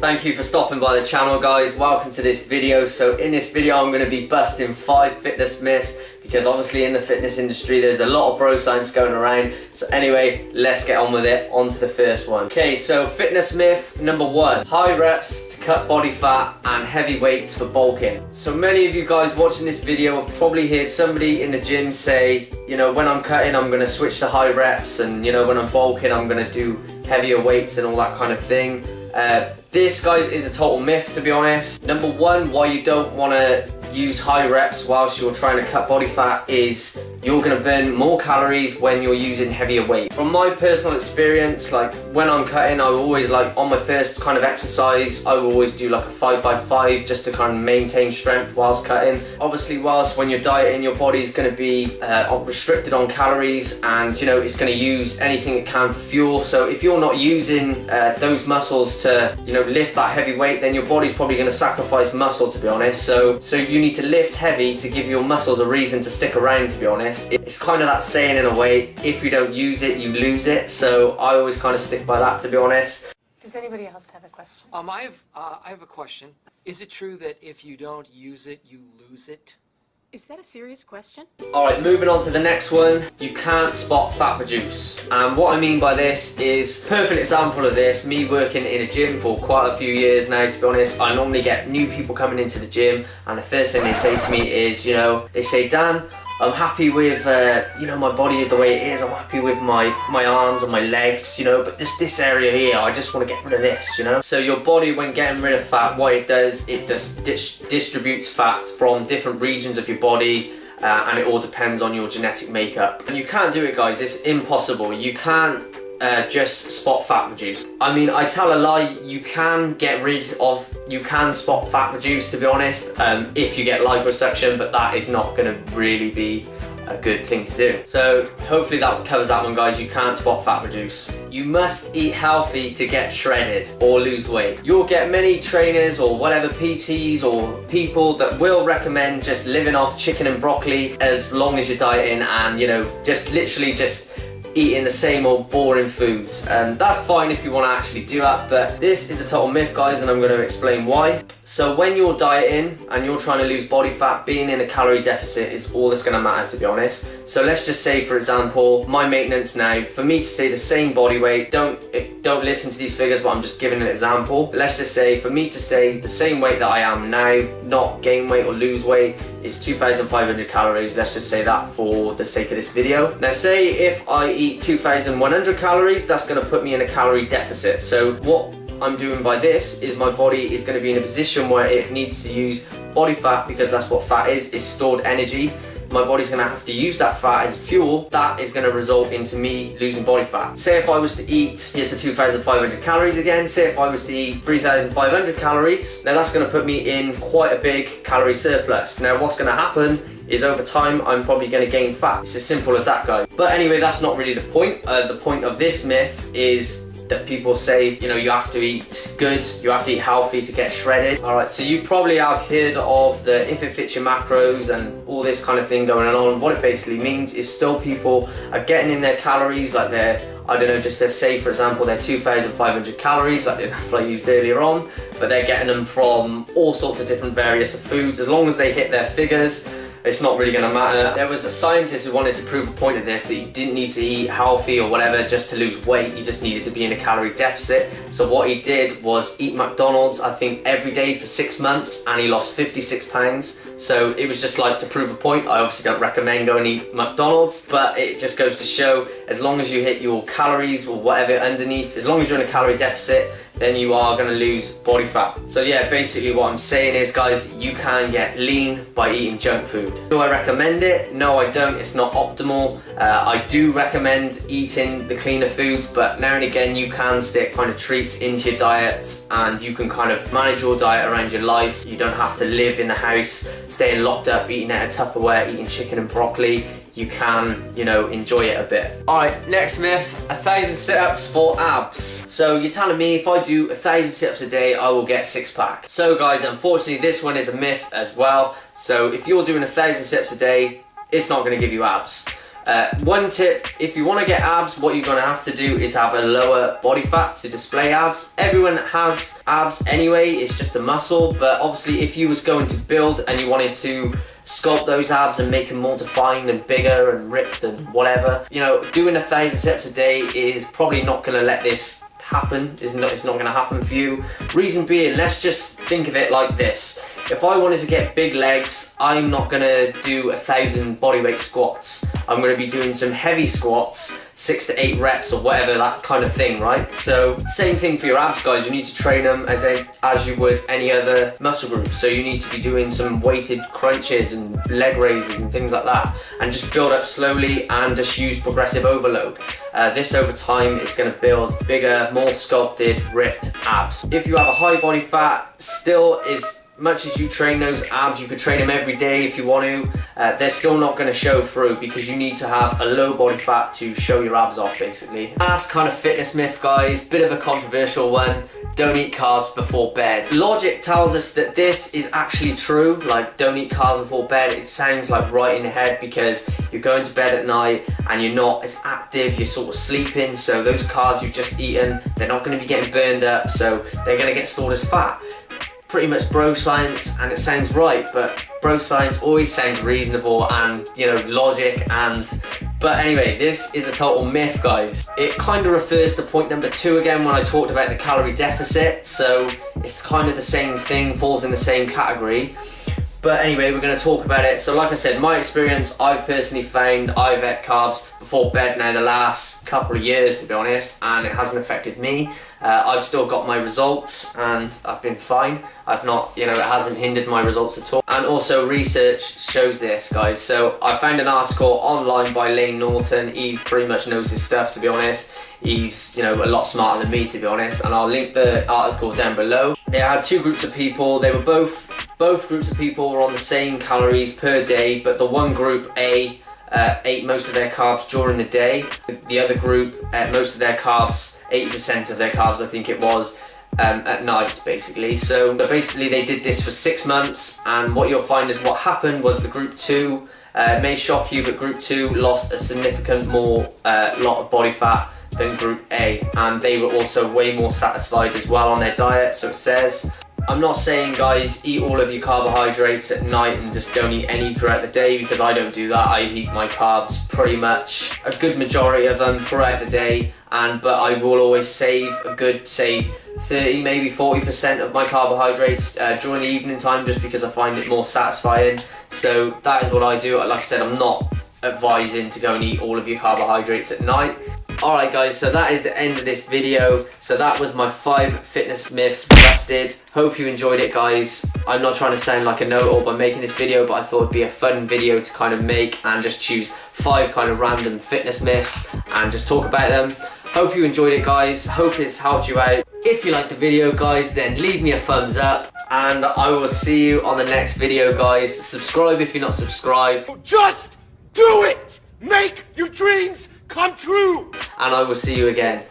Thank you for stopping by the channel, guys. Welcome to this video. So in this video I'm going to be busting 5 fitness myths, because obviously in the fitness industry there's a lot of bro science going around. So anyway, let's get on with it. On to the first one. Okay, so fitness myth number 1. High reps to cut body fat and heavy weights for bulking. So many of you guys watching this video have probably heard somebody in the gym say, you know, when I'm cutting I'm going to switch to high reps, and you know, when I'm bulking I'm going to do heavier weights and all that kind of thing. This, guys, is a total myth, to be honest. Number 1, why you don't want to use high reps whilst you're trying to cut body fat is you're going to burn more calories when you're using heavier weight. From my personal experience, like when I'm cutting, I always, like on my first kind of exercise, I will always do like a 5x5 just to kind of maintain strength whilst cutting. Obviously, whilst when you're dieting, your body is going to be restricted on calories, and you know, it's going to use anything it can for fuel. So if you're not using those muscles to, you know, lift that heavy weight, then your body's probably going to sacrifice muscle, to be honest. So you need to lift heavy to give your muscles a reason to stick around, to be honest. It's kind of that saying in a way, if you don't use it, you lose it. So I always kind of stick by that, to be honest. Does anybody else have a question? I have a question. Is it true that if you don't use it, you lose it? Is that a serious question? Alright, moving on to the next one. You can't spot fat reduce. And what I mean by this is, perfect example of this, me working in a gym for quite a few years now, to be honest. I normally get new people coming into the gym, and the first thing they say to me is, you know, they say, Dan, I'm happy with, you know, my body the way it is. I'm happy with my arms and my legs, you know, but just this area here, I just want to get rid of this, you know. So your body, when getting rid of fat, what it does, it just distributes fat from different regions of your body, and it all depends on your genetic makeup. And you can't do it, guys. It's impossible. You can't just spot fat reduce. I mean, I tell a lie. You can spot fat reduce, to be honest, if you get liposuction, but that is not going to really be a good thing to do. So hopefully that covers that one, guys. You can't spot fat reduce. You must eat healthy to get shredded or lose weight. You'll get many trainers or whatever, PTs or people that will recommend just living off chicken and broccoli as long as you're dieting, and you know, just literally just eating the same old boring foods. That's fine if you want to actually do that, but this is a total myth, guys, and I'm going to explain why. So when you're dieting and you're trying to lose body fat, being in a calorie deficit is all that's going to matter, to be honest. So let's just say, for example, my maintenance now, for me to stay the same body weight, don't listen to these figures, but I'm just giving an example. Let's just say, for me to stay the same weight that I am now, not gain weight or lose weight, is 2,500 calories. Let's just say that for the sake of this video. Now say if I eat 2,100 calories, that's going to put me in a calorie deficit. So what I'm doing by this is my body is going to be in a position where it needs to use body fat, because that's what fat is stored energy. My body's going to have to use that fat as fuel. That is going to result into me losing body fat. Say if I was to eat, here's the 2,500 calories again, say if I was to eat 3,500 calories, now that's going to put me in quite a big calorie surplus. Now what's going to happen is, over time, I'm probably going to gain fat. It's as simple as that, guys. But anyway, that's not really the point. The point of this myth is that people say, you know, you have to eat good, you have to eat healthy to get shredded. Alright, so you probably have heard of the if it fits your macros and all this kind of thing going on. What it basically means is still people are getting in their calories, like they're, I don't know, just let's say for example they're 2,500 calories, like the example I used earlier on, but they're getting them from all sorts of different various foods. As long as they hit their figures, it's not really going to matter. There was a scientist who wanted to prove a point of this, that you didn't need to eat healthy or whatever just to lose weight, you just needed to be in a calorie deficit. So what he did was eat McDonald's, I think, every day for 6 months, and he lost 56 pounds. So it was just like to prove a point. I obviously don't recommend going to eat McDonald's, but it just goes to show, as long as you hit your calories or whatever underneath, as long as you're in a calorie deficit, then you are going to lose body fat. So yeah, basically what I'm saying is, guys, you can get lean by eating junk food. Do I recommend it? No, I don't. It's not optimal. I do recommend eating the cleaner foods, but now and again you can stick kind of treats into your diet, and you can kind of manage your diet around your life. You don't have to live in the house, staying locked up, eating out of Tupperware, eating chicken and broccoli. You can, you know, enjoy it a bit. Alright, next myth, 1,000 sit-ups for abs. So you're telling me if I do 1,000 sit-ups a day, I will get 6-pack. So guys, unfortunately this one is a myth as well. So if you're doing 1,000 sit-ups a day, it's not going to give you abs. One tip, if you want to get abs, what you're going to have to do is have a lower body fat to display abs. Everyone has abs anyway, it's just a muscle, but obviously if you was going to build and you wanted to sculpt those abs and make them more defined and bigger and ripped and whatever, you know, doing 1,000 steps a day is probably not going to let this happen. It's not going to happen for you. Reason being, let's just think of it like this. If I wanted to get big legs, I'm not going to do 1,000 bodyweight squats. I'm going to be doing some heavy squats, 6 to 8 reps or whatever, that kind of thing, right? So same thing for your abs, guys. You need to train them as you would any other muscle group. So you need to be doing some weighted crunches and leg raises and things like that, and just build up slowly and just use progressive overload. This over time is going to build bigger, more sculpted, ripped abs. If you have a high body fat, still as much as you train those abs, you could train them every day if you want to, they're still not going to show through because you need to have a low body fat to show your abs off, basically. Last kind of fitness myth, guys, bit of a controversial one: don't eat carbs before bed. Logic tells us that this is actually true, like don't eat carbs before bed. It sounds like right in the head because you're going to bed at night and you're not as active, you're sort of sleeping, so those carbs you've just eaten, they're not going to be getting burned up, so they're going to get stored as fat. Pretty much bro science, and it sounds right, but bro science always sounds reasonable and, you know, logic, but anyway, this is a total myth, guys. It kind of refers to point number 2 again when I talked about the calorie deficit, so it's kind of the same thing, falls in the same category. But anyway, we're going to talk about it. So like I said, my experience, I've personally found I've ate carbs before bed now the last couple of years, to be honest, and it hasn't affected me. I've still got my results and I've been fine. I've not, you know, it hasn't hindered my results at all. And also research shows this, guys. So I found an article online by Layne Norton. He pretty much knows his stuff, to be honest. He's, you know, a lot smarter than me, to be honest, and I'll link the article down below. They had 2 groups of people. They were both groups of people were on the same calories per day, but the one group A ate most of their carbs during the day. The other group ate most of their carbs, 80% of their carbs I think it was, at night, basically. So basically they did this for 6 months, and what you'll find is what happened was the group 2, may shock you, but group 2 lost a significant more lot of body fat than group A, and they were also way more satisfied as well on their diet, so it says. I'm not saying, guys, eat all of your carbohydrates at night and just don't eat any throughout the day, because I don't do that. I eat my carbs pretty much, a good majority of them throughout the day, but I will always save a good, say, 30, maybe 40% of my carbohydrates during the evening time, just because I find it more satisfying. So that is what I do. Like I said, I'm not advising to go and eat all of your carbohydrates at night. Alright guys, so that is the end of this video. So that was my 5 fitness myths busted. Hope you enjoyed it, guys. I'm not trying to sound like a know-it-all by making this video, but I thought it'd be a fun video to kind of make and just choose 5 kind of random fitness myths and just talk about them. Hope you enjoyed it, guys. Hope it's helped you out. If you liked the video, guys, then leave me a thumbs up, and I will see you on the next video, guys. Subscribe if you're not subscribed. Just do it! Make your dreams come true! And I will see you again.